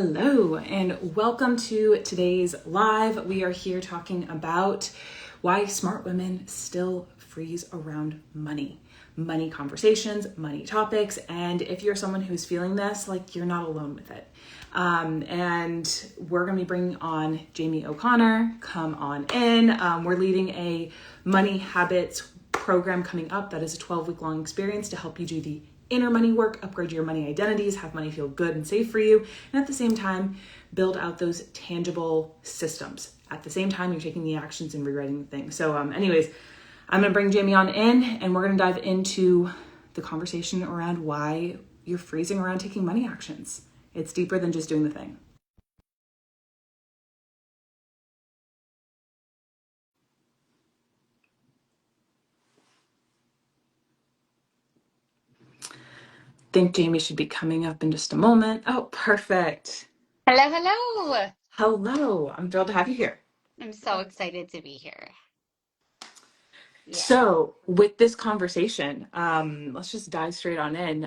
Hello and welcome to today's live. We are here talking about why smart women still freeze around money conversations, money topics. And if you're someone who's feeling this, like you're not alone with it. And we're going to be bringing on Jamie O'Connor. Come on in. We're leading a money habits program coming up that is a 12-week long experience to help you do the inner money work, upgrade your money identities, have money feel good and safe for you, and at the same time, build out those tangible systems. At the same time, you're taking the actions and rewriting the thing. So anyways, I'm gonna bring Jamie on in and we're gonna dive into the conversation around why you're freezing around taking money actions. It's deeper than just doing the thing. Think Jamie should be coming up in just a moment. Oh, perfect. Hello. Hello, I'm thrilled to have you here. I'm so excited to be here. Yeah. So with this conversation, let's just dive straight on in.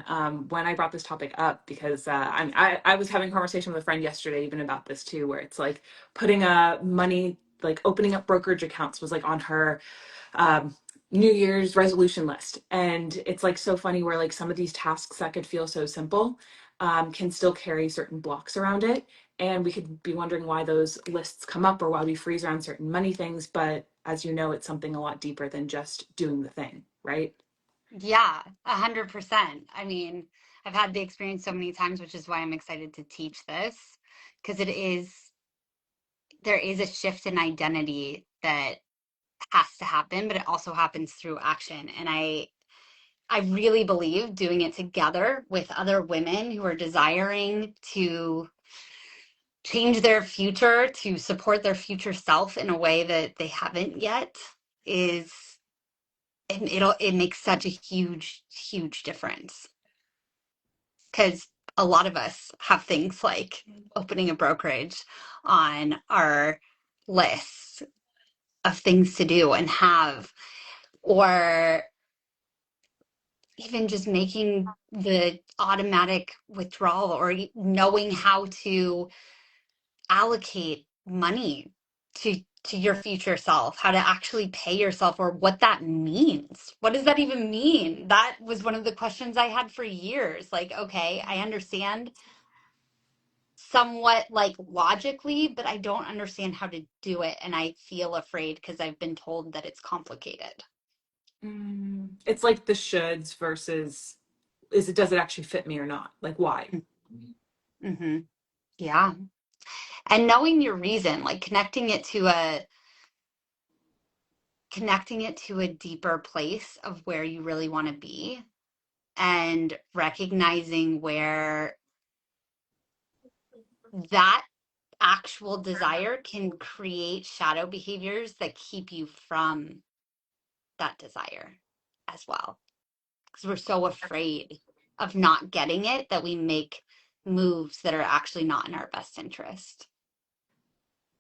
When I brought this topic up, because I was having a conversation with a friend yesterday, even about this too, where it's like putting money, like opening up brokerage accounts was like on her um, New Year's resolution list. And it's like so funny where like some of these tasks that could feel so simple can still carry certain blocks around it. And we could be wondering why those lists come up or why we freeze around certain money things. But as you know, it's something a lot deeper than just doing the thing, right? Yeah, 100%. I mean, I've had the experience so many times, which is why I'm excited to teach this, because there is a shift in identity that has to happen, but it also happens through action. And I really believe doing it together with other women who are desiring to change their future, to support their future self in a way that they haven't yet is it makes such a huge difference because a lot of us have things like opening a brokerage on our lists of things to do and have, or even just making the automatic withdrawal or knowing how to allocate money to your future self, how to actually pay yourself, or what that means. What does that even mean? That was one of the questions I had for years. Like, okay, I understand somewhat like logically, but I don't understand how to do it. And I feel afraid because I've been told that it's complicated. It's like the shoulds versus does it actually fit me or not? Like why? Mm-hmm. Yeah. And knowing your reason, like connecting it to a deeper place of where you really want to be and recognizing where that actual desire can create shadow behaviors that keep you from that desire as well. Because we're so afraid of not getting it that we make moves that are actually not in our best interest.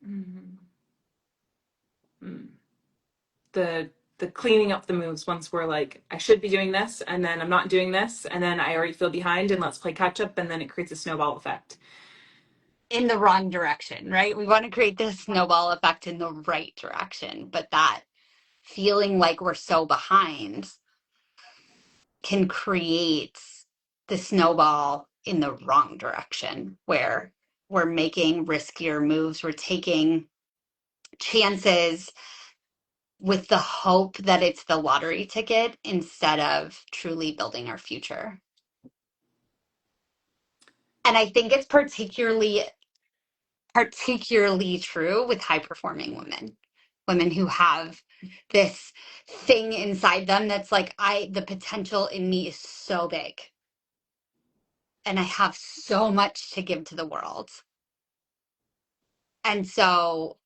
Mm-hmm. the the cleaning up the moves once we're like, I should be doing this, and then I'm not doing this, and then I already feel behind, and let's play catch up, and then it creates a snowball effect. In the wrong direction, right? We want to create this snowball effect in the right direction, but that feeling like we're so behind can create the snowball in the wrong direction where we're making riskier moves, we're taking chances with the hope that it's the lottery ticket instead of truly building our future. And I think it's particularly true with high performing women who have this thing inside them that's like, the potential in me is so big and I have so much to give to the world. And so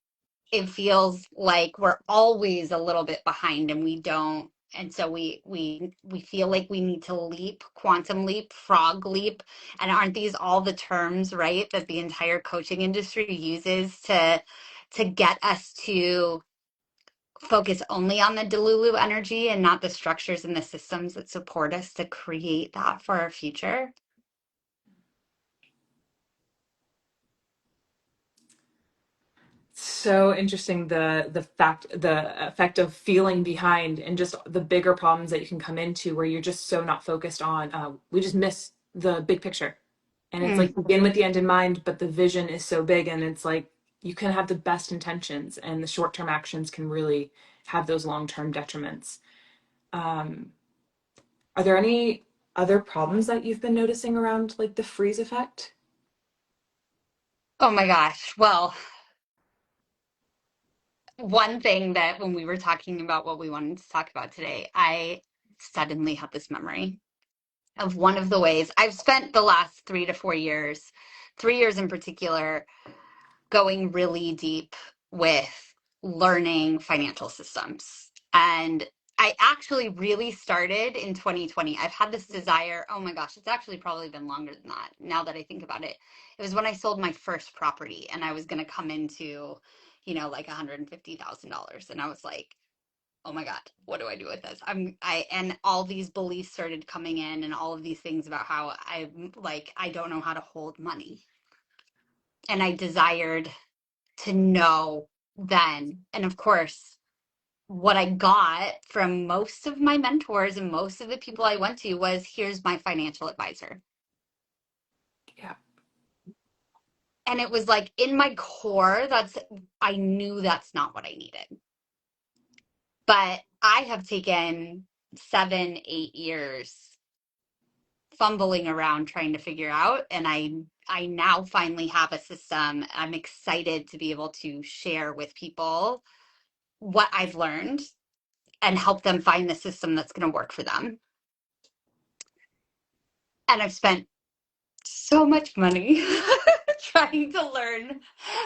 it feels like we're always a little bit behind and we don't. And so we feel like we need to leap, quantum leap, frog leap. And aren't these all the terms, right, that the entire coaching industry uses to get us to focus only on the Delulu energy and not the structures and the systems that support us to create that for our future? so interesting, the effect of feeling behind and just the bigger problems that you can come into where you're just so not focused on we just miss the big picture. And it's Mm. like begin with the end in mind, but the vision is so big, and it's like you can have the best intentions and the short-term actions can really have those long-term detriments. um, are there any other problems that you've been noticing around like the freeze effect? Oh my gosh. Well, one thing that when we were talking about what we wanted to talk about today, I suddenly had this memory of one of the ways I've spent the last 3 to 4 years, 3 years in particular, going really deep with learning financial systems. And I actually really started in 2020. I've had this desire. Oh my gosh, it's actually probably been longer than that now that I think about it. It was when I sold my first property and I was going to come into, like $150,000. And I was like, oh my God, what do I do with this? And all these beliefs started coming in and all of these things about how I don't know how to hold money. And I desired to know then. And of course, what I got from most of my mentors and most of the people I went to was here's my financial advisor. Yeah. And it was like in my core, I knew that's not what I needed. But I have taken 7, 8 years fumbling around trying to figure out. And I now finally have a system. I'm excited to be able to share with people what I've learned and help them find the system that's going to work for them. And I've spent so much money trying to learn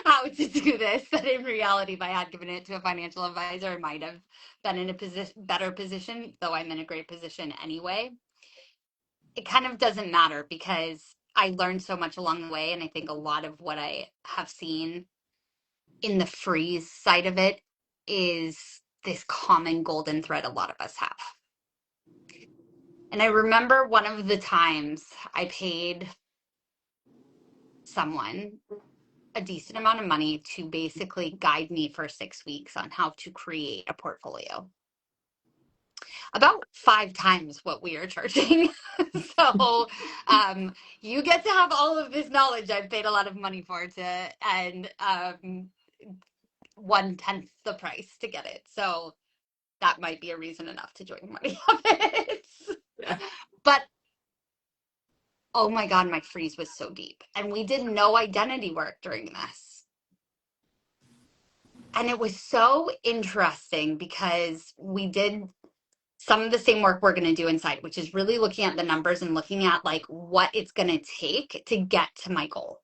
how to do this that in reality, if I had given it to a financial advisor, I might have been in a better position, though I'm in a great position anyway. It kind of doesn't matter because I learned so much along the way. And I think a lot of what I have seen in the freeze side of it is this common golden thread a lot of us have. And I remember one of the times I paid someone a decent amount of money to basically guide me for 6 weeks on how to create a portfolio. About 5 times what we are charging. So you get to have all of this knowledge I've paid a lot of money for and 1/10 the price to get it. So that might be a reason enough to join Money Habits. Yeah. But oh my God, my freeze was so deep. And we did no identity work during this. And it was so interesting because we did some of the same work we're going to do inside, which is really looking at the numbers and looking at like what it's going to take to get to my goal.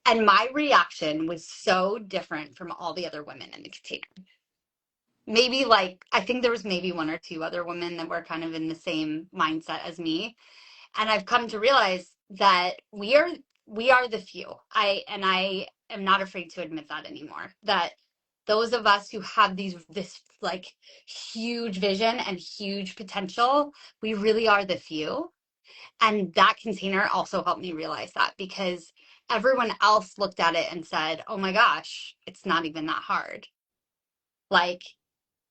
And my reaction was so different from all the other women in the container. Maybe I think there was maybe one or two other women that were kind of in the same mindset as me. And I've come to realize that we are the few. I am not afraid to admit that anymore. That those of us who have this like huge vision and huge potential, we really are the few. And that container also helped me realize that because everyone else looked at it and said, "Oh my gosh, it's not even that hard." Like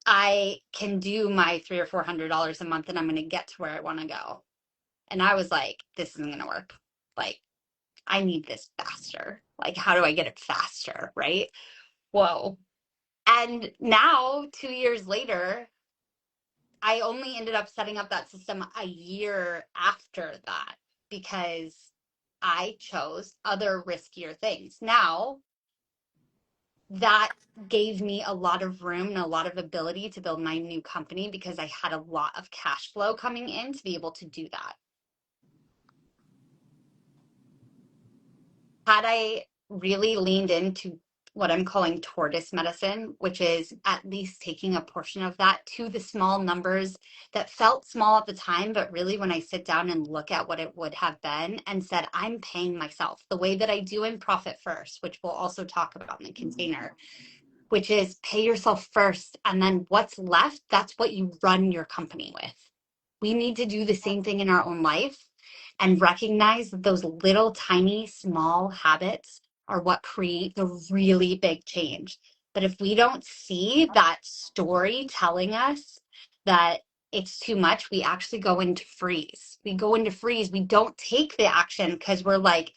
I can do my $300 or $400 a month and I'm going to get to where I want to go. And I was like, this isn't going to work. Like, I need this faster. Like, how do I get it faster? Right? Whoa. And now, 2 years later, I only ended up setting up that system a year after that because I chose other riskier things. Now, that gave me a lot of room and a lot of ability to build my new company because I had a lot of cash flow coming in to be able to do that. Had I really leaned into what I'm calling tortoise medicine, which is at least taking a portion of that to the small numbers that felt small at the time, but really when I sit down and look at what it would have been and said, I'm paying myself the way that I do in Profit First, which we'll also talk about in the container, which is pay yourself first. And then what's left, that's what you run your company with. We need to do the same thing in our own life and recognize that those little tiny small habits are what create the really big change. But if we don't see that story telling us that it's too much, we actually go into freeze. We go into freeze. We don't take the action because we're like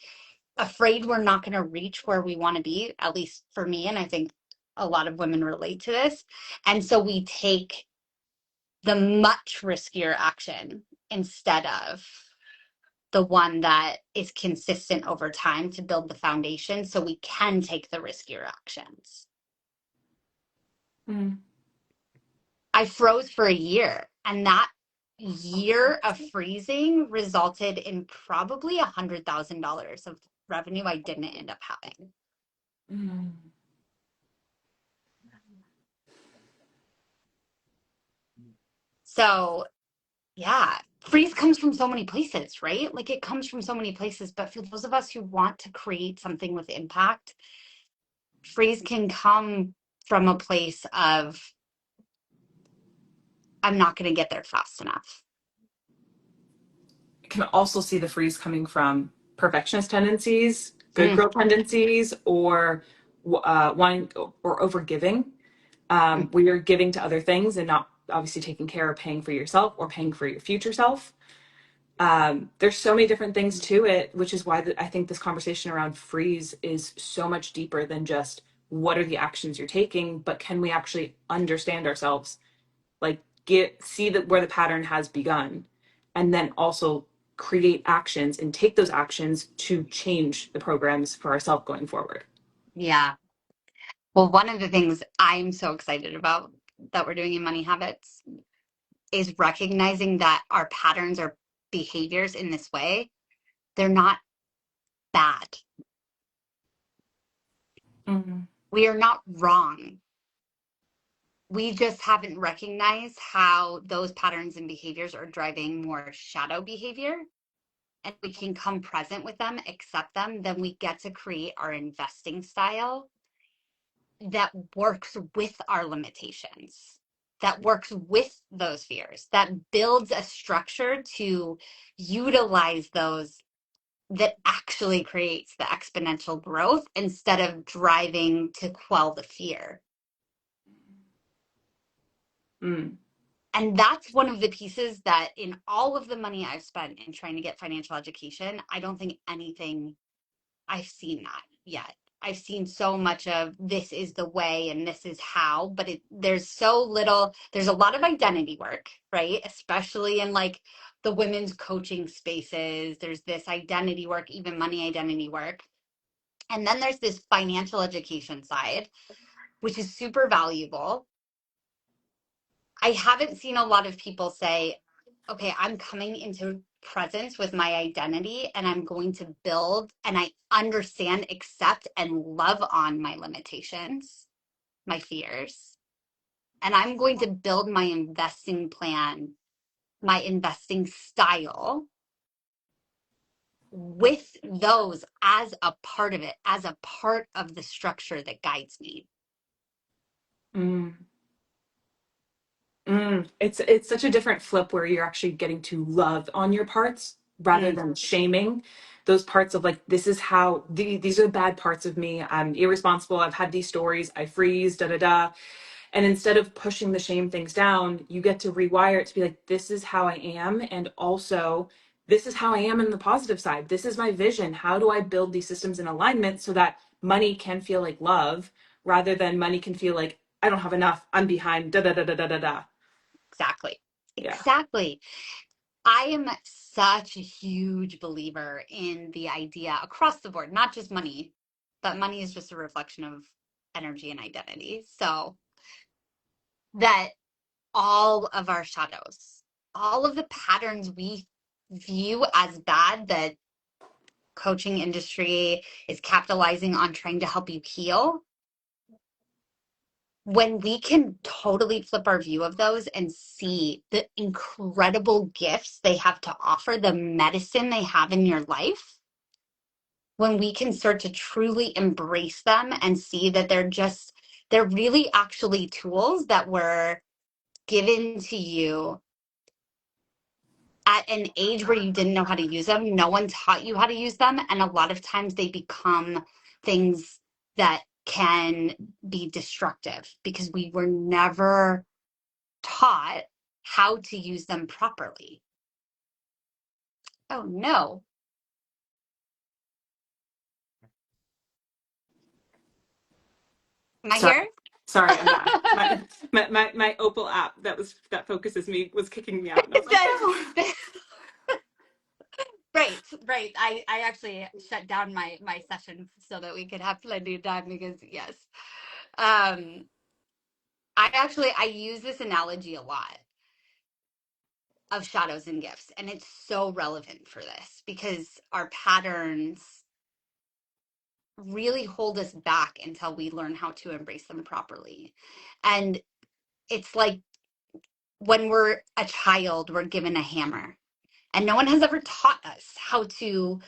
afraid we're not going to reach where we want to be, at least for me. And I think a lot of women relate to this. And so we take the much riskier action instead of the one that is consistent over time to build the foundation so we can take the riskier actions. Mm. I froze for a year, and that year of freezing resulted in probably $100,000 of revenue I didn't end up having. Mm. So, yeah, freeze comes from so many places, right? Like it comes from so many places. But for those of us who want to create something with impact, freeze can come from a place of, I'm not going to get there fast enough. Can also see the freeze coming from perfectionist tendencies, good Mm, girl tendencies, or wanting or over giving. mm, Where you're giving to other things and not obviously taking care or paying for yourself or paying for your future self. There's so many different things to it, which is why I think this conversation around freeze is so much deeper than just what are the actions you're taking, but can we actually understand ourselves, like get see that where the pattern has begun, and then also create actions and take those actions to change the programs for ourselves going forward. yeah. Well, one of the things I'm so excited about that we're doing in Money Habits is recognizing that our patterns or behaviors in this way, they're not bad. Mm-hmm. We are not wrong. We just haven't recognized how those patterns and behaviors are driving more shadow behavior. And we can come present with them, accept them, then we get to create our investing style that works with our limitations, that works with those fears, that builds a structure to utilize those, that actually creates the exponential growth instead of driving to quell the fear. Mm. And that's one of the pieces that in all of the money I've spent in trying to get financial education, I don't think anything I've seen that yet. I've seen so much of this is the way and this is how, but there's so little, there's a lot of identity work, right? Especially in like the women's coaching spaces. There's this identity work, even money identity work. And then there's this financial education side, which is super valuable. I haven't seen a lot of people say, okay, I'm coming into presence with my identity and I'm going to build and I understand, accept, and love on my limitations, my fears. And I'm going to build my investing plan, my investing style with those as a part of it, as a part of the structure that guides me. Mm. Mm, it's such a different flip where you're actually getting to love on your parts rather Mm, than shaming those parts of like this is how these are the bad parts of me. I'm irresponsible. I've had these stories. I freeze. Da da da. And instead of pushing the shame things down, you get to rewire it to be like this is how I am, and also this is how I am in the positive side. This is my vision. How do I build these systems in alignment so that money can feel like love rather than money can feel like I don't have enough. I'm behind. Da da da da da da da. exactly. Yeah. Exactly. I am such a huge believer in the idea across the board, not just money, but money is just a reflection of energy and identity. So that all of our shadows, all of the patterns we view as bad that coaching industry is capitalizing on trying to help you heal, when we can totally flip our view of those and see the incredible gifts they have to offer, the medicine they have in your life, when we can start to truly embrace them and see that they're really actually tools that were given to you at an age where you didn't know how to use them. No one taught you how to use them. And a lot of times they become things that can be destructive because we were never taught how to use them properly. Oh no. Am I Sorry. here? Sorry, I'm back. My Opal app that focuses me was kicking me out, and I was like, no. Right, right. I actually shut down my session so that we could have plenty of time because yes. Um I use this analogy a lot of shadows and gifts, and it's so relevant for this because our patterns really hold us back until we learn how to embrace them properly. And it's like when we're a child, we're given a hammer, and no one has ever taught us how to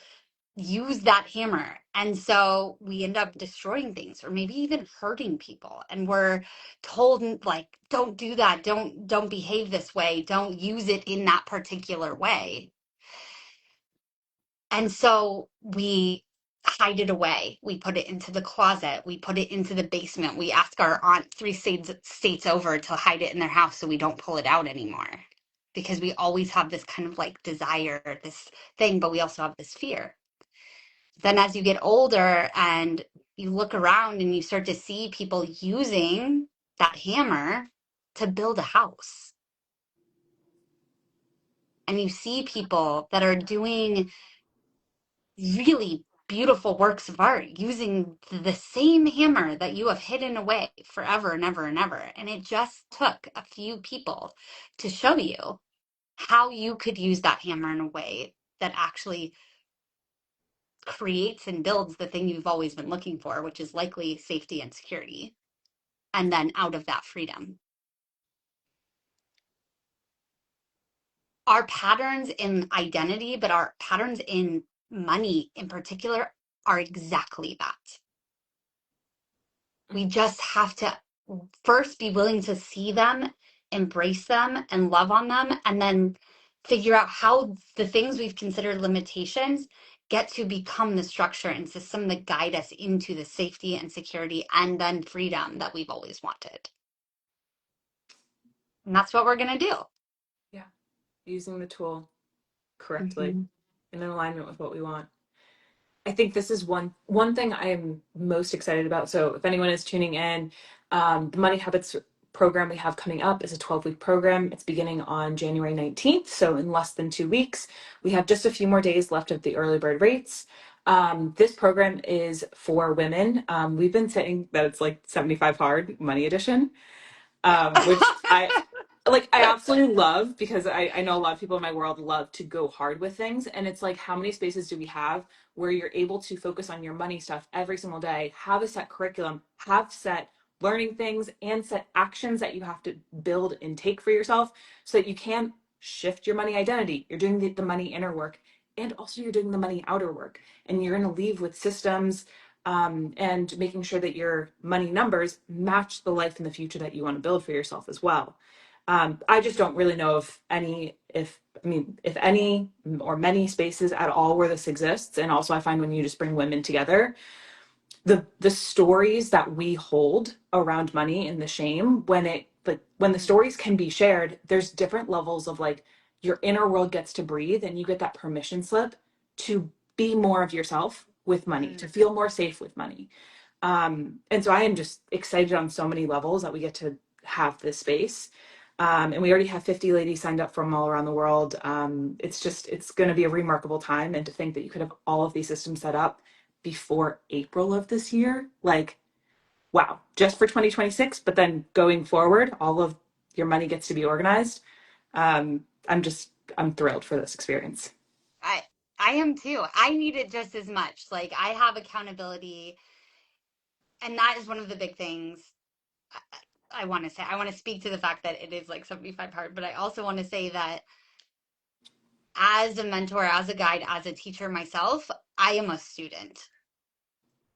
use that hammer. And so we end up destroying things or maybe even hurting people. And we're told like, don't do that. Don't behave this way. Don't use it in that particular way. And so we hide it away. We put it into the closet. We put it into the basement. We ask our aunt three states over to hide it in their house so we don't pull it out anymore. Because we always have this kind of like desire, this thing, but we also have this fear. Then as you get older and you look around and you start to see people using that hammer to build a house. And you see people that are doing really beautiful works of art using the same hammer that you have hidden away forever and ever and ever. And it just took a few people to show you how you could use that hammer in a way that actually creates and builds the thing you've always been looking for, which is likely safety and security. And then out of that freedom. Our patterns in identity, but our patterns in money in particular, are exactly that. We just have to first be willing to see them, embrace them, and love on them, and then figure out how the things we've considered limitations get to become the structure and system that guide us into the safety and security and then freedom that we've always wanted. And that's what we're going to do. Yeah, using the tool correctly Mm-hmm. in alignment with what we want. I think this is one thing I am most excited about. So if anyone is tuning in, the Money Habits program we have coming up is a 12-week program. It's beginning on January 19th, so in less than 2 weeks. We have just a few more days left of the early bird rates. This program is for women. We've been saying that it's like 75 hard money edition, which I absolutely love because I know a lot of people in my world love to go hard with things. And it's like, how many spaces do we have where you're able to focus on your money stuff every single day, have a set curriculum, have set learning things, and set actions that you have to build and take for yourself so that you can shift your money identity. You're doing the money inner work, and also you're doing the money outer work. And you're going to leave with systems, and making sure that your money numbers match the life in the future that you want to build for yourself as well. I just don't really know if any or many spaces at all where this exists. And also, I find when you just bring women together, the stories that we hold around money and the shame, when the stories can be shared, there's different levels of like your inner world gets to breathe, and you get that permission slip to be more of yourself with money, to feel more safe with money. And so I am just excited on so many levels that we get to have this space. And we already have 50 ladies signed up from all around the world. It's going to be a remarkable time. And to think that you could have all of these systems set up before April of this year, like, wow, just for 2026. But then going forward, all of your money gets to be organized. I'm thrilled for this experience. I I am too. I need it just as much. Like I have accountability, and that is one of the big things I want to say. I want to speak to the fact that it is like 75 hard, but I also want to say that as a mentor, as a guide, as a teacher myself, I am a student.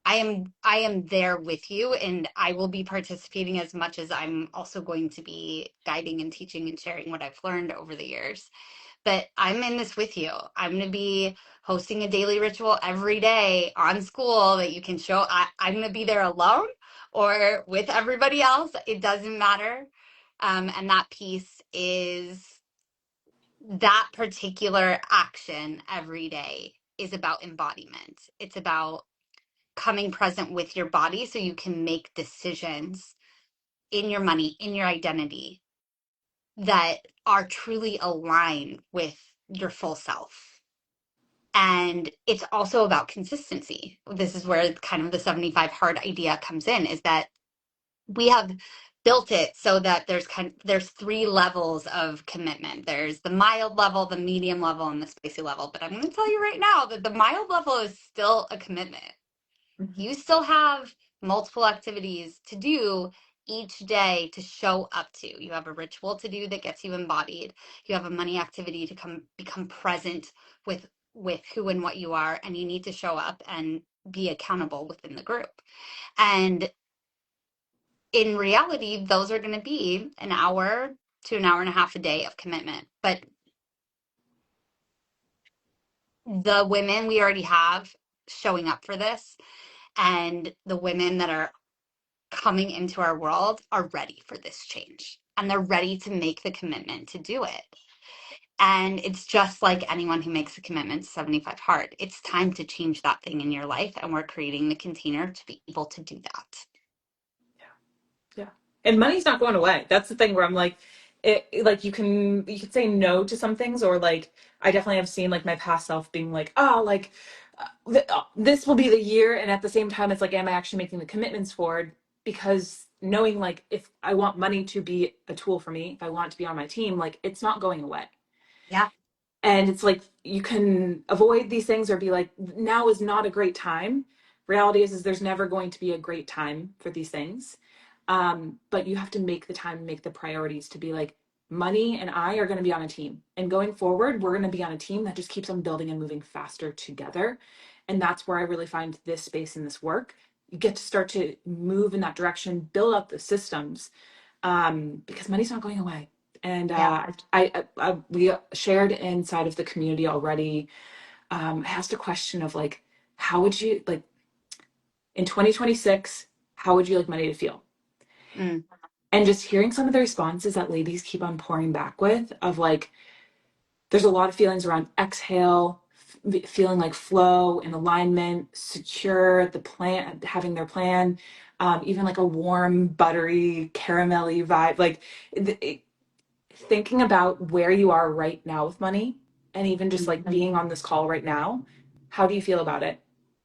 I am there with you, and I will be participating as much as I'm also going to be guiding and teaching and sharing what I've learned over the years. but I'm in this with you. I'm going to be hosting a daily ritual every day on school that you can show. I'm going to be there alone or with everybody else. It doesn't matter. And that piece is that particular action every day is about embodiment. It's about coming present with your body so you can make decisions in your money, in your identity that are truly aligned with your full self. And it's also about consistency. This is where kind of the 75 hard idea comes in, is that we have built it so that there's three levels of commitment. There's the mild level, the medium level, and the spicy level. But I'm going to tell you right now that the mild level is still a commitment. Mhm. You still have multiple activities to do each day to show up to. You have a ritual to do that gets you embodied. You have a money activity to become present with who and what you are, and you need to show up and be accountable within the group. And in reality, those are going to be an hour to an hour and a half a day of commitment. But the women we already have showing up for this, and the women that are coming into our world are ready for this change, and they're ready to make the commitment to do it. And it's just like anyone who makes a commitment to 75 hard. It's time to change that thing in your life, and we're creating the container to be able to do that. Yeah. And money's not going away. That's the thing where I'm like, like you could say no to some things, or like I definitely have seen like my past self being like, oh, like this will be the year, and at the same time, it's like, am I actually making the commitments forward? Because knowing like if I want money to be a tool for me, if I want it to be on my team, like it's not going away. Yeah. And it's like you can avoid these things or be like, now is not a great time. Reality is there's never going to be a great time for these things. But you have to make the time, make the priorities to be like, money and I are going to be on a team. And going forward, we're going to be on a team that just keeps on building and moving faster together. And that's where I really find this space and this work. You get to start to move in that direction, build up the systems, because money's not going away. And Yeah. we shared inside of the community already. I asked a question of like, how would you like in 2026? How would you like money to feel? Mm. And just hearing some of the responses that ladies keep on pouring back with, of like, there's a lot of feelings around exhale, feeling like flow and alignment, secure, the plan, having their plan, even like a warm, buttery, caramelly vibe. Like thinking about where you are right now with money, and even just like being on this call right now, how do you feel about it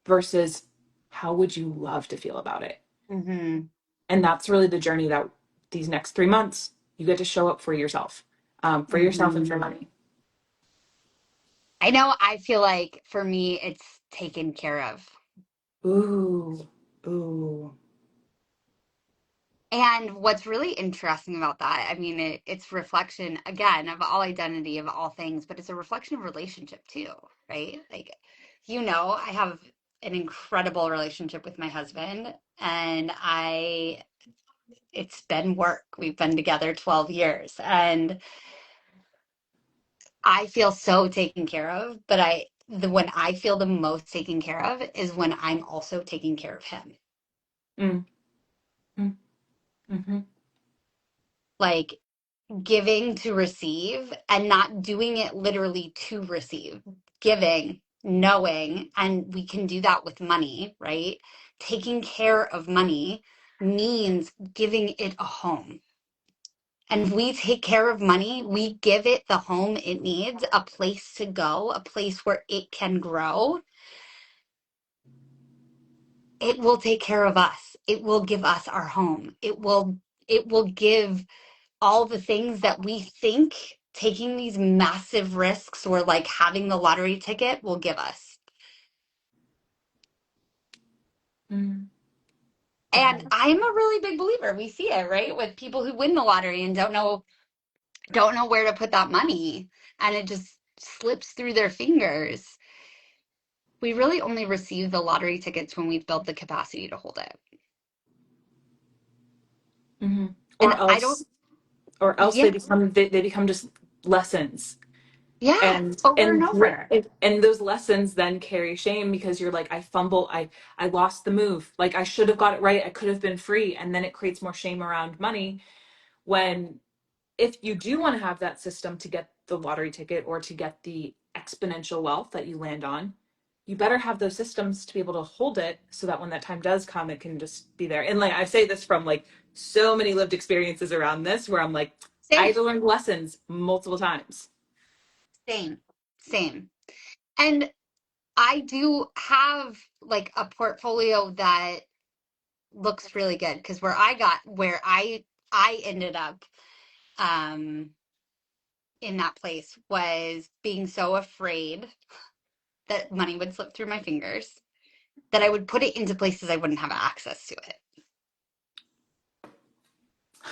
versus how would you love to feel about it? Mm-hmm. And that's really the journey that these next 3 months you get to show up for yourself and Mm-hmm. for money. I know. I feel like for me, it's taken care of. Ooh, ooh. And what's really interesting about that, I mean, it's reflection again of all identity, of all things, but it's a reflection of relationship too, right? Like, I have an incredible relationship with my husband, and it's been work. We've been together 12 years, and I feel so taken care of, but when I feel the most taken care of is when I'm also taking care of him. Mm, mm, mm-hmm, Like, giving to receive and not doing it literally to receive, giving, knowing, and we can do that with money, right? Taking care of money means giving it a home. And if we take care of money, we give it the home it needs, a place to go, a place where it can grow. It will take care of us. It will give us our home. It will give all the things that we think taking these massive risks or like having the lottery ticket will give us. mm, And mm, I'm a really big believer. We see it, right? With people who win the lottery and don't know where to put that money, and it just slips through their fingers. We really only receive the lottery tickets when we've built the capacity to hold it. mm-hmm. And Or I don't, else, or else yeah, they become just lessons. Yeah, and over and over. and those lessons then carry shame because you're like, I fumbled, I lost the move, like I should have got it right, I could have been free, and then it creates more shame around money. When if you do want to have that system to get the lottery ticket or to get the exponential wealth that you land on, you better have those systems to be able to hold it so that when that time does come, it can just be there. And like I say this from like so many lived experiences around this where I'm like, I Same, had to learn lessons multiple times. same, same. And I do have like a portfolio that looks really good because where I ended up um in that place was being so afraid that money would slip through my fingers that I would put it into places I wouldn't have access to it.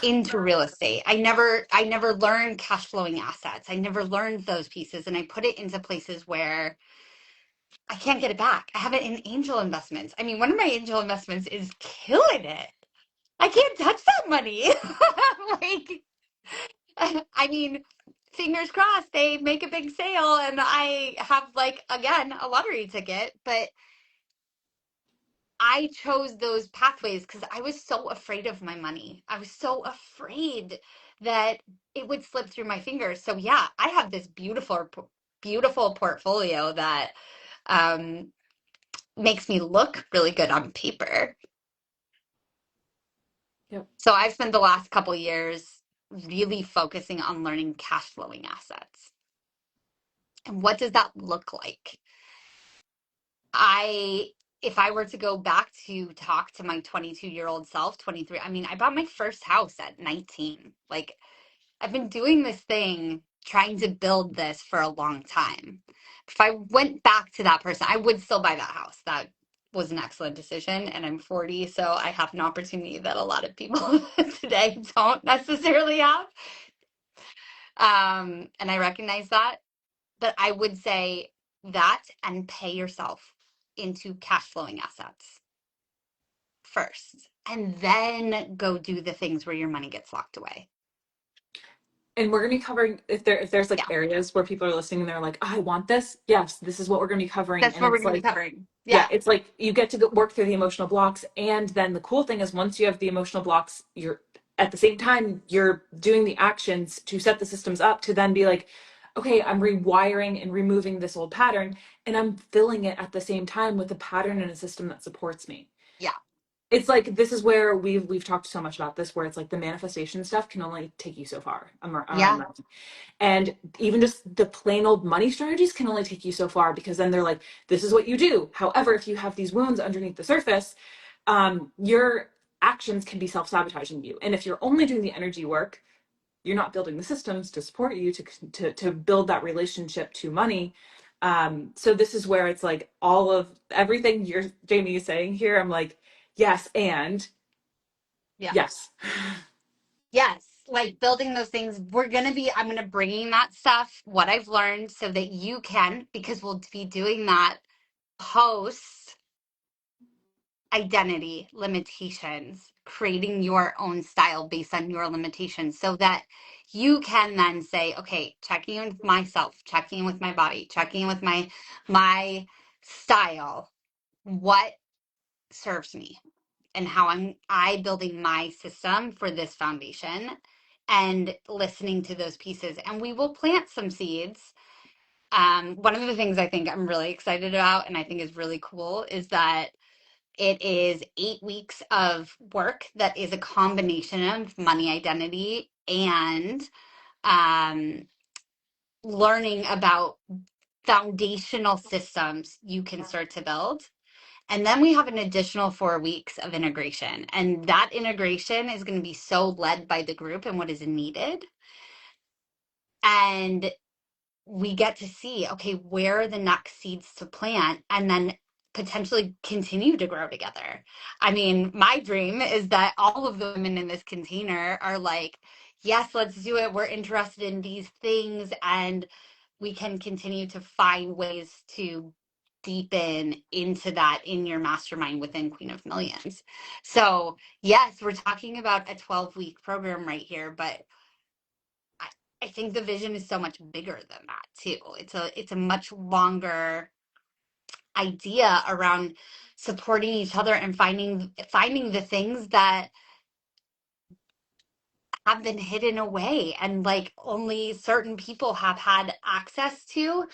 Into real estate. I never learned cash flowing assets. I never learned those pieces and I put it into places where I can't get it back. I have it in angel investments. I mean, one of my angel investments is killing it. I can't touch that money. Like, I mean, fingers crossed they make a big sale and I have like again a lottery ticket, but I chose those pathways because I was so afraid of my money. I was so afraid that it would slip through my fingers. So yeah, I have this beautiful portfolio that um makes me look really good on paper. Yep. So I've spent the last couple years really focusing on learning cash flowing assets. And what does that look like? I if I were to go back to talk to my 22-year-old self, 23, I mean, I bought my first house at 19. Like I've been doing this thing, trying to build this for a long time. If I went back to that person, I would still buy that house. That was an excellent decision. And I'm 40, so I have an opportunity that a lot of people today don't necessarily have. And I recognize that. But I would say that and pay yourself into cash flowing assets first. And then go do the things where your money gets locked away. And we're gonna be covering if there's like Yeah, areas where people are listening and they're like, oh, I want this. Yes, this is what we're gonna be covering. that's And what we're it's going to be like, covering. yeah, Yeah. it's like you get to work through the emotional blocks. And then the cool thing is once you have the emotional blocks, you're at the same time, you're doing the actions to set the systems up to then be like, okay, I'm rewiring and removing this old pattern and I'm filling it at the same time with a pattern and a system that supports me. Yeah. It's like this is where we've talked so much about this where it's like the manifestation stuff can only take you so far around Yeah. money. And even just the plain old money strategies can only take you so far because then they're like, this is what you do. However, if you have these wounds underneath the surface, your actions can be self-sabotaging you. And if you're only doing the energy work, you're not building the systems to support you to build that relationship to money. So this is where it's like all of everything you're Jamie is saying here. I'm like, yes, and Yeah. yes. Yes. Like building those things. I'm going to bringing that stuff, what I've learned so that you can, because we'll be doing that post identity limitations, creating your own style based on your limitations so that you can then say, okay, checking in with myself, checking in with my body, checking in with my style, what serves me and how I building my system for this foundation and listening to those pieces. And we will plant some seeds. One of the things I think I'm really excited about and I think is really cool is that it is 8 weeks of work that is a combination of money identity and um, learning about foundational systems you can start to build. And then we have an additional 4 weeks of integration. And that integration is going to be so led by the group and what is needed. And we get to see, okay, where are the next seeds to plant and then potentially continue to grow together. I mean, my dream is that all of the women in this container are like, yes, let's do it. We're interested in these things and we can continue to find ways to deepen into that in your mastermind within Queen of Millions. So, yes, we're talking about a 12-week program right here, but I think the vision is so much bigger than that too. It's a much longer idea around supporting each other and finding the things that have been hidden away and like only certain people have had access to,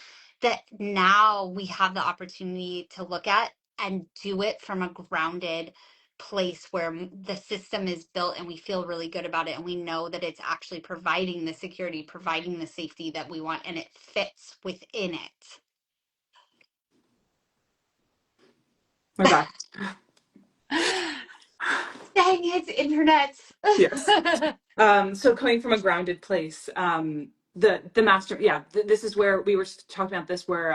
that now we have the opportunity to look at and do it from a grounded place where the system is built and we feel really good about it and we know that it's actually providing the security, providing the safety that we want, and it fits within it. My back. Dang it, internet. Yes. So coming from a grounded place, the master, yeah, this is where we were talking about this, where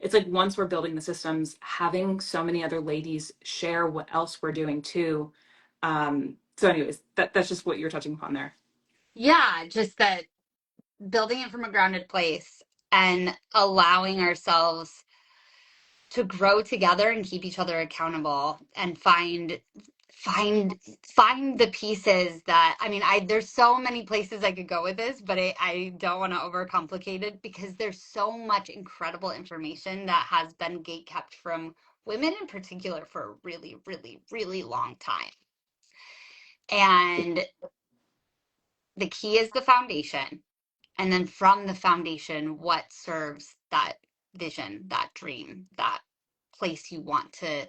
it's like once we're building the systems, having so many other ladies share what else we're doing too. So anyways, that's just what you're touching upon there. Yeah, just that building it from a grounded place and allowing ourselves to grow together and keep each other accountable and find find the pieces that, I mean, I there's so many places I could go with this, but I don't want to overcomplicate it because there's so much incredible information that has been gate kept from women in particular for a really, really, really long time. And the key is the foundation. And then from the foundation, what serves that vision, that dream, that place you want to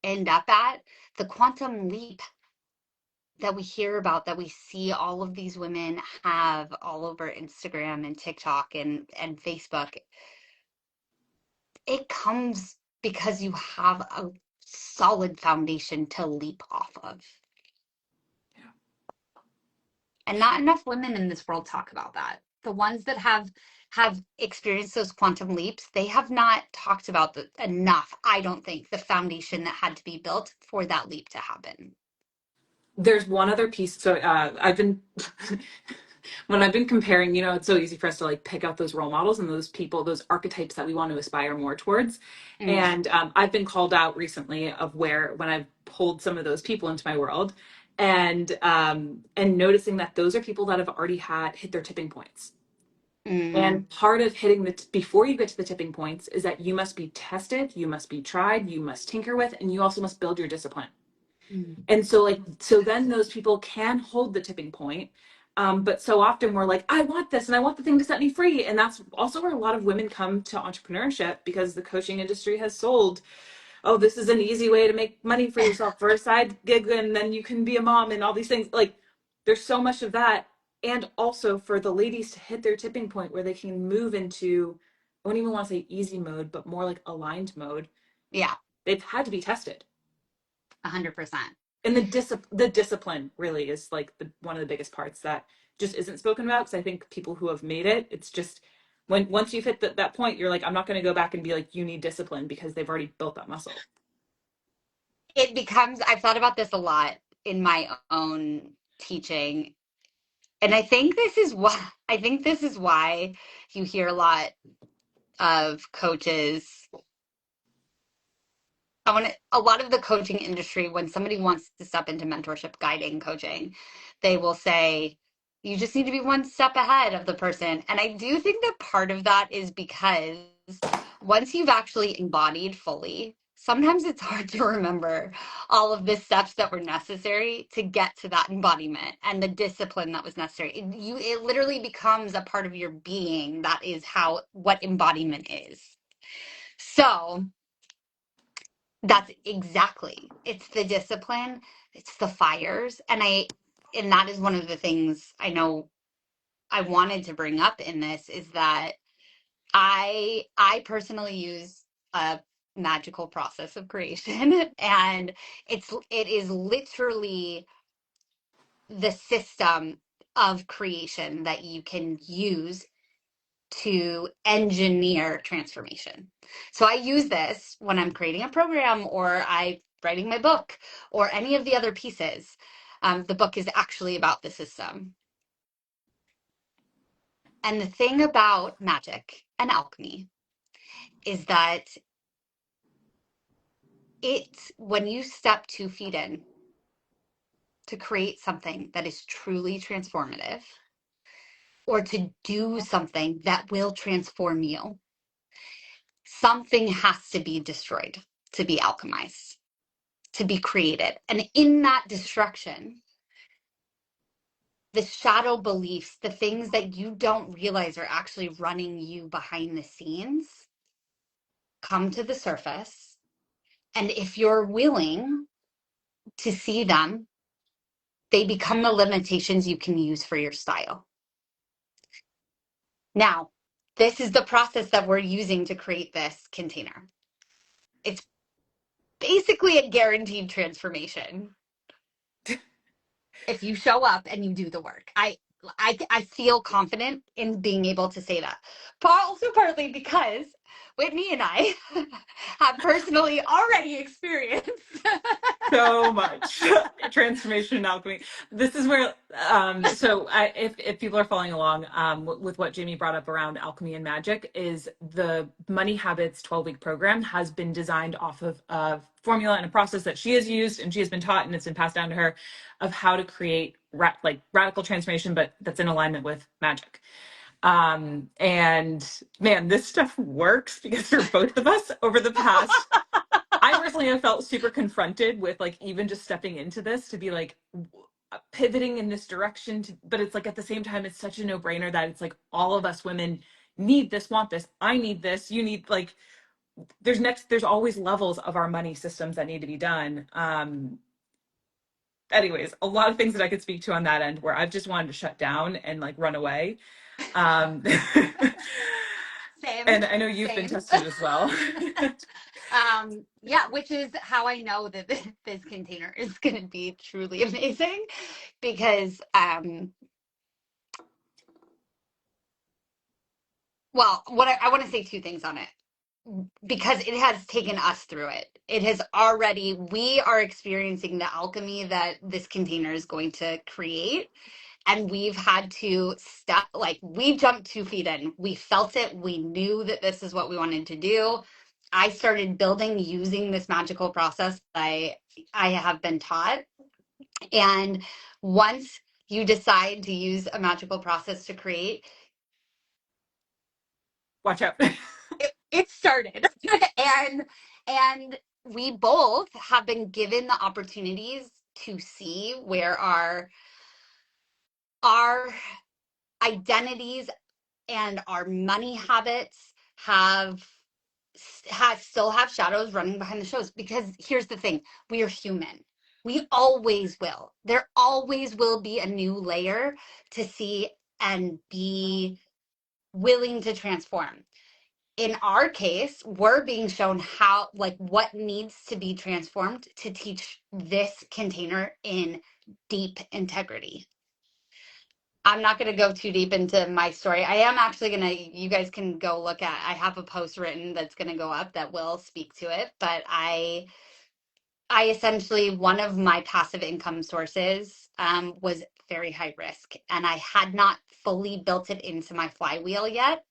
end up at, the quantum leap that we hear about, that we see all of these women have all over Instagram and TikTok and Facebook, it comes because you have a solid foundation to leap off of. And not enough women in this world talk about that. The ones that have experienced those quantum leaps, they have not talked about enough, I don't think, the foundation that had to be built for that leap to happen. There's one other piece. So I've been when I've been comparing, it's so easy for us to like pick out those role models and those people, those archetypes that we want to aspire more towards. Mm, And I've been called out recently of where when I've pulled some of those people into my world, and noticing that those are people that have already had hit their tipping points. mm, And part of hitting before you get to the tipping points is that you must be tested, you must be tried, you must tinker with, and you also must build your discipline. mm. And so like so then those people can hold the tipping point. But so often we're like, I want this and I want the thing to set me free. And that's also where a lot of women come to entrepreneurship because the coaching industry has sold, oh, this is an easy way to make money for yourself for a side gig, and then you can be a mom and all these things. Like there's so much of that. And also for the ladies to hit their tipping point where they can move into, I don't even want to say easy mode, but more like aligned mode. Yeah, They've had to be tested. 100%. And the discipline really is like one of the biggest parts that just isn't spoken about, because I think people who have made it, it's just when once you've hit that point, you're like, I'm not going to go back and be like, you need discipline, because they've already built that muscle. It becomes, I've thought about this a lot in my own teaching. And I think this is why you hear a lot of coaches. A lot of the coaching industry, when somebody wants to step into mentorship, guiding, coaching, they will say, you just need to be one step ahead of the person. And I do think that part of that is because once you've actually embodied fully, sometimes it's hard to remember all of the steps that were necessary to get to that embodiment and the discipline that was necessary. It literally becomes a part of your being. That is what embodiment is. So that's exactly. It's the discipline, it's the fires. And that is one of the things I know I wanted to bring up in this, is that I personally use a magical process of creation and it is literally the system of creation that you can use to engineer transformation. So I use this when I'm creating a program or I writing my book or any of the other pieces. The book is actually about the system. And the thing about magic and alchemy is that when you step 2 feet in to create something that is truly transformative, or to do something that will transform you, something has to be destroyed, to be alchemized, to be created. And in that destruction, the shadow beliefs, the things that you don't realize are actually running you behind the scenes, come to the surface. And if you're willing to see them, they become the limitations you can use for your style. Now, this is the process that we're using to create this container. It's basically a guaranteed transformation if you show up and you do the work. I feel confident in being able to say that. Also partly because Whitney and I have personally already experienced So much transformation and alchemy. This is where, if people are following along with what Jamie brought up around alchemy and magic, is the Money Habits 12-week program has been designed off of a formula and a process that she has used and she has been taught and it's been passed down to her of how to create radical transformation, but that's in alignment with magic. And man, this stuff works because for both of us over the past I personally have felt super confronted with like even just stepping into this to be like pivoting in this direction but it's like at the same time it's such a no-brainer that it's like all of us women need this, want this, I need this, you need, like there's always levels of our money systems that need to be done. Anyways, a lot of things that I could speak to on that end where I've just wanted to shut down and like run away. um same, and I know you've been same. tested as well. Yeah, which is how I know that this container is going to be truly amazing because, well, I want to say two things on it because it has taken us through it. It has already, we are experiencing the alchemy that this container is going to create. And we've had to step, like, we jumped 2 feet in. We felt it. We knew that this is what we wanted to do. I started building using this magical process I have been taught. And once you decide to use a magical process to create, Watch out. it started. And we both have been given the opportunities to see where our identities and our money habits still have shadows running behind the shows, because here's the thing, we are human. We always will. There always will be a new layer to see and be willing to transform. In our case, we're being shown how, like, what needs to be transformed to teach this container in deep integrity. I'm not going to go too deep into my story. I am actually going to, you guys can go look at, I have a post written that's going to go up that will speak to it. But I essentially, one of my passive income sources was very high risk, and I had not fully built it into my flywheel yet.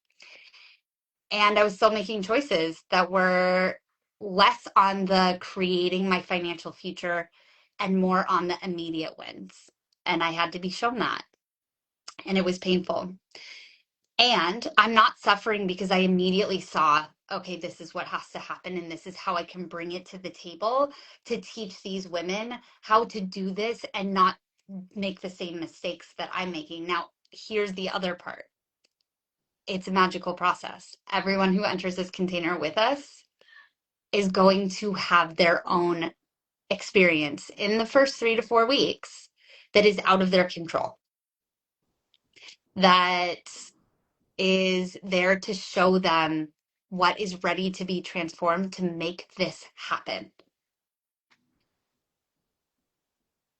And I was still making choices that were less on the creating my financial future and more on the immediate wins. And I had to be shown that. And it was painful. And I'm not suffering because I immediately saw, okay, this is what has to happen. And this is how I can bring it to the table to teach these women how to do this and not make the same mistakes that I'm making. Now, here's the other part. It's a magical process. Everyone who enters this container with us is going to have their own experience in the first 3 to 4 weeks that is out of their control. That is there to show them what is ready to be transformed to make this happen.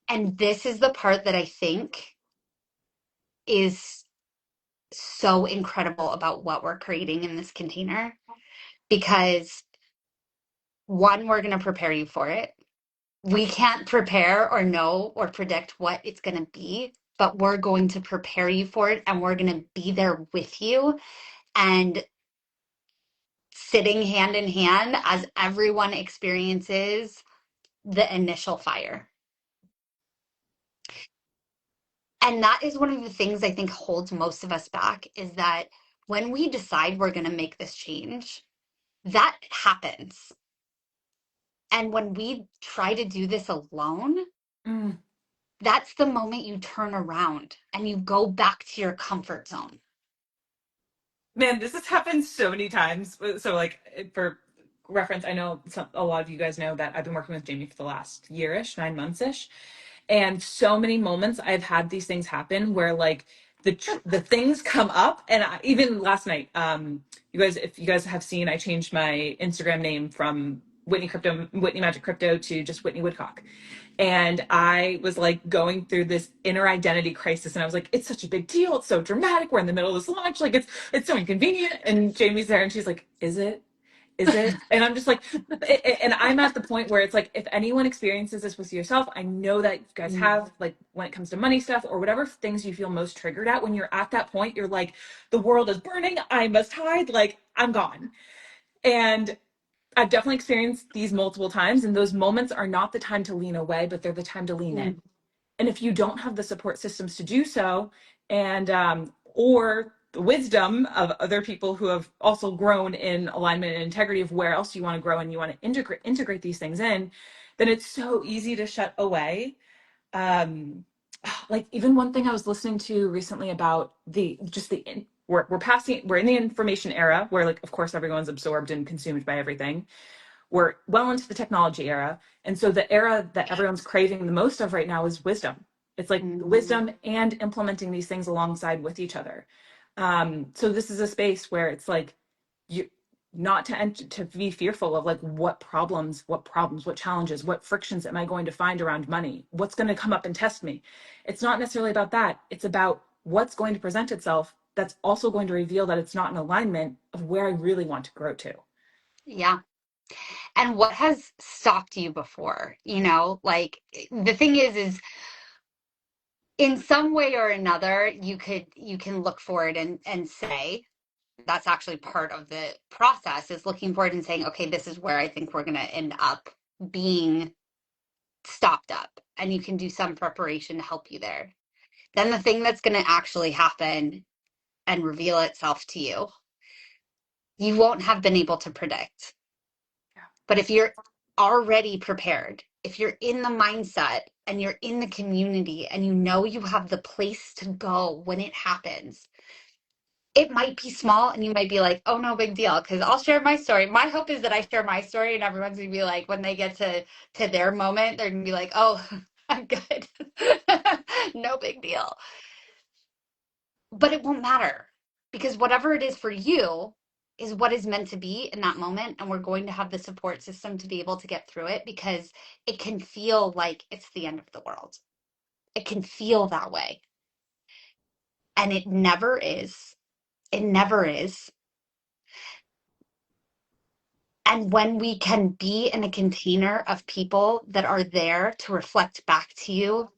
And this is the part that I think is so incredible about what we're creating in this container, because one, we're going to prepare you for it. We can't prepare or know or predict what it's going to be, but we're going to prepare you for it, and we're going to be there with you and sitting hand in hand as everyone experiences the initial fire. And that is one of the things I think holds most of us back, is that when we decide we're going to make this change, that happens. And when we try to do this alone, Mm. that's the moment you turn around and you go back to your comfort zone. Man, this has happened so many times. So, like, for reference, I know a lot of you guys know that I've been working with Jamie for the last year-ish, 9 months ish. And so many moments I've had these things happen where, like, the things come up. And even last night, you guys, if you guys have seen, I changed my Instagram name from Whitney Magic Crypto to just Whitney Woodcock. And I was like going through this inner identity crisis, and I was like, it's such a big deal, it's so dramatic, we're in the middle of this launch, like it's so inconvenient. And Jamie's there and she's like, is it? And I'm just like, and I'm at the point where it's like, if anyone experiences this with yourself, I know that you guys have, like, when it comes to money stuff or whatever things you feel most triggered at, when you're at that point, you're like, the world is burning, I must hide, like, I'm gone. And I've definitely experienced these multiple times, and those moments are not the time to lean away, but they're the time to lean in. And if you don't have the support systems to do so, and or the wisdom of other people who have also grown in alignment and integrity of where else you want to grow, and you want to integrate these things in, then it's so easy to shut away. um like, even one thing I was listening to recently about the just the we're in the information era where, like, of course everyone's absorbed and consumed by everything. We're well into the technology era. And so the era that everyone's craving the most of right now is wisdom. It's like Mm-hmm. wisdom and implementing these things alongside with each other. So this is a space where it's like, you not to be fearful of, like, what challenges, what frictions am I going to find around money? What's going to come up and test me? It's not necessarily about that. It's about what's going to present itself that's also going to reveal that it's not in alignment of where I really want to grow to. Yeah. And what has stopped you before? Like, the thing is in some way or another, you can look forward and say, that's actually part of the process, is looking forward and saying, okay, this is where I think we're going to end up being stopped up. And you can do some preparation to help you there. Then the thing that's going to actually happen and reveal itself to you, you won't have been able to predict. But if you're already prepared, if you're in the mindset and you're in the community and you know you have the place to go when it happens, it might be small and you might be like, oh, no big deal. Because I'll share my story. My hope is that I share my story and everyone's gonna be like, when they get to their moment, they're gonna be like, oh, I'm good. No big deal. But it won't matter, because whatever it is for you is what is meant to be in that moment. And we're going to have the support system to be able to get through it, because it can feel like it's the end of the world. It can feel that way. And it never is. It never is. And when we can be in a container of people that are there to reflect back to you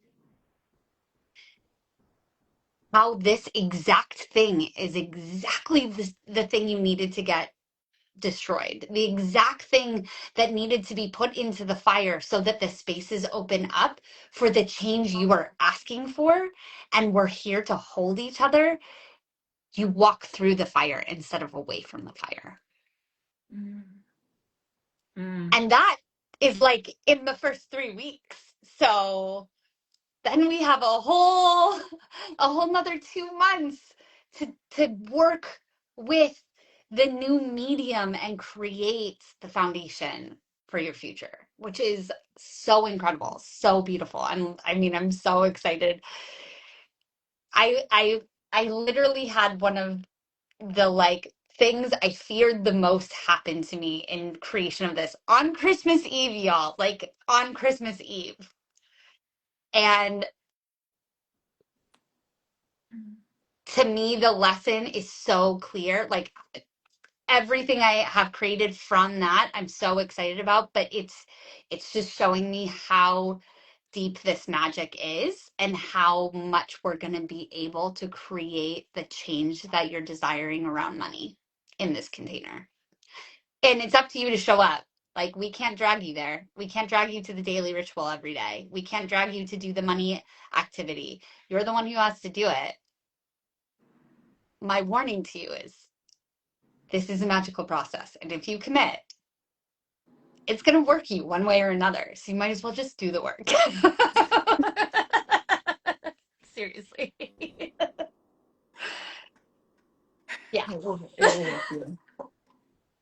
how this exact thing is exactly the thing you needed to get destroyed, the exact thing that needed to be put into the fire so that the spaces open up for the change you are asking for, and we're here to hold each other, you walk through the fire instead of away from the fire. Mm. Mm. And that is like in the first 3 weeks. So then we have a whole nother 2 months to work with the new medium and create the foundation for your future, which is so incredible, so beautiful. I'm so excited. I i i literally had one of the, like, things I feared the most happen to me in creation of this on Christmas Eve, y'all, like on Christmas Eve. And to me, the lesson is so clear. Like, everything I have created from that, I'm so excited about, but it's just showing me how deep this magic is and how much we're going to be able to create the change that you're desiring around money in this container. And it's up to you to show up. Like, we can't drag you there. We can't drag you to the daily ritual every day. We can't drag you to do the money activity. You're the one who has to do it. My warning to you is this is a magical process. And if you commit, it's going to work you one way or another. So you might as well just do the work. Seriously. Yeah. It will work for you.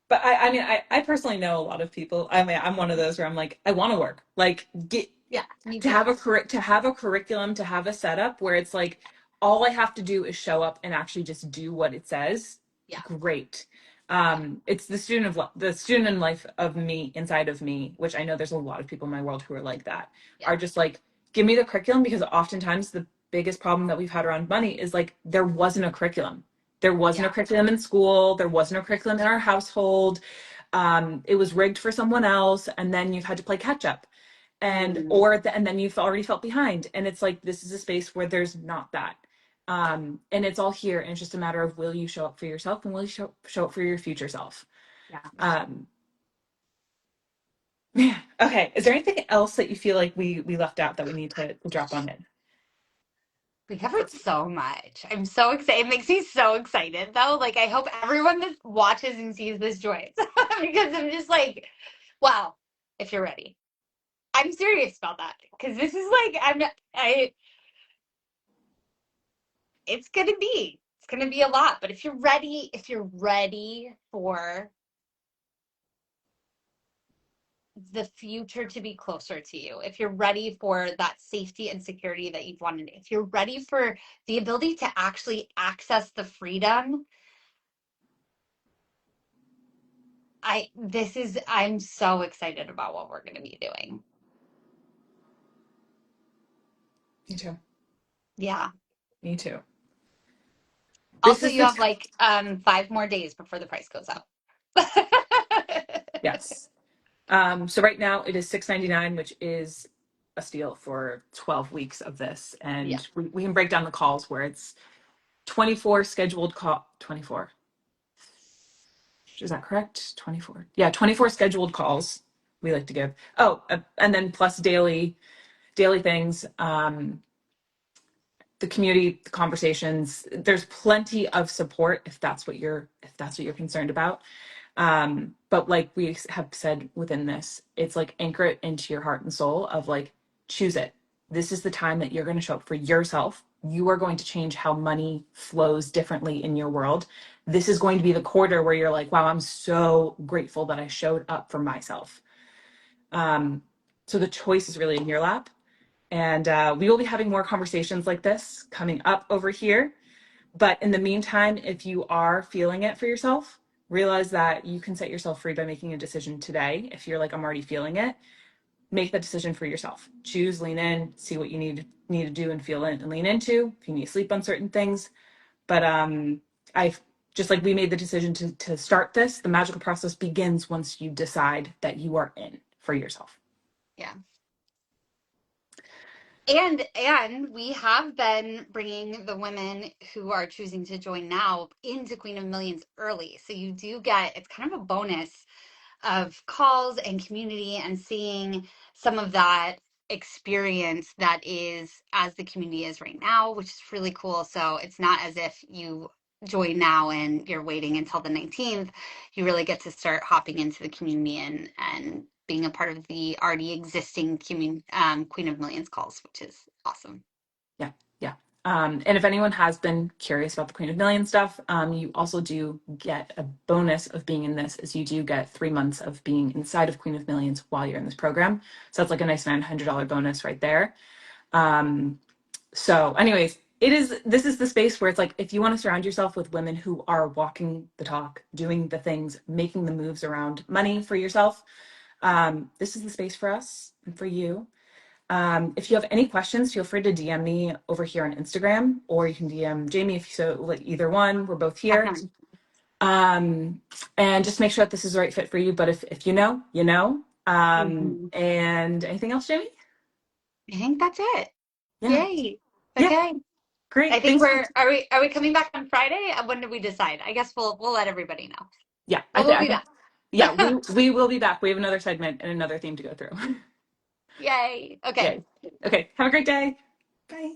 But I mean, I personally know a lot of people. I mean, I'm one of those where I'm like, I want to work. Like, get Yeah, me to too. have to have a curriculum, to have a setup where it's like all I have to do is show up and actually just do what it says. Yeah. Great. Yeah. It's the student in life of me inside of me, which I know there's a lot of people in my world who are like that, Yeah. are just like, give me the curriculum, because oftentimes the biggest problem that we've had around money is like there wasn't a curriculum. There wasn't a Yeah. curriculum in school. There wasn't a curriculum in our household. It was rigged for someone else, and then you've had to play catch up, Mm. and then you've already felt behind. And it's like this is a space where there's not that, and it's all here, and it's just a matter of will you show up for yourself, and will you show up for your future self. Yeah. Um, yeah. Okay. Is there anything else that you feel like we left out that we need to drop on in? We covered so much. I'm so excited. It makes me so excited though. Like, I hope everyone that watches and sees this joins because I'm just like, wow, if you're ready. I'm serious about that because this is like it's gonna be a lot. But if you're ready for the future to be closer to you, if you're ready for that safety and security that you've wanted, if you're ready for the ability to actually access the freedom, I'm so excited about what we're gonna be doing. Me too. Yeah. Me too. This Also, is you the have like 5 more days before the price goes up. yes. So right now it is $6.99, which is a steal for 12 weeks of this. Yeah. And we can break down the calls where it's 24 scheduled 24. Is that correct? 24. Yeah, 24 scheduled calls we like to give. Oh, and then plus daily things, the community, the conversations. There's plenty of support if that's what you're concerned about. But like we have said within this, it's like anchor it into your heart and soul of like, choose it. This is the time that you're going to show up for yourself. You are going to change how money flows differently in your world. This is going to be the quarter where you're like, wow, I'm so grateful that I showed up for myself. Um, so the choice is really in your lap. And we will be having more conversations like this coming up over here. But in the meantime, if you are feeling it for yourself, realize that you can set yourself free by making a decision today. If you're like, I'm already feeling it, make that decision for yourself. Choose, lean in, see what you need to do and feel in and lean into. If you need to sleep on certain things. But I've just like we made the decision to start this, the magical process begins once you decide that you are in for yourself. Yeah. And we have been bringing the women who are choosing to join now into Queen of Millions early. So you do get, it's kind of a bonus of calls and community and seeing some of that experience that is as the community is right now, which is really cool. So it's not as if you join now and you're waiting until the 19th. You really get to start hopping into the community and being a part of the already existing Queen of Millions calls, which is awesome. Yeah, yeah. And if anyone has been curious about the Queen of Millions stuff, you also do get a bonus of being in this, is you do get 3 months of being inside of Queen of Millions while you're in this program. So that's like a nice $900 bonus right there. So anyways, this is the space where it's like, if you want to surround yourself with women who are walking the talk, doing the things, making the moves around money for yourself, this is the space for us and for you. If you have any questions, feel free to DM me over here on Instagram, or you can DM Jamie if you so like either one. We're both here. Definitely. And just make sure that this is the right fit for you. But if you know, you know. Mhm. And anything else, Jamie? I think that's it. Yeah. Yay. Yeah. Okay. I Great. think Thanks for are we coming back on Friday? When do we decide? I guess we'll let everybody know. yeah, But we'll be back. Yeah, we will be back. We have another segment and another theme to go through. Yay. Okay. Yay. Okay. Have a great day. Bye.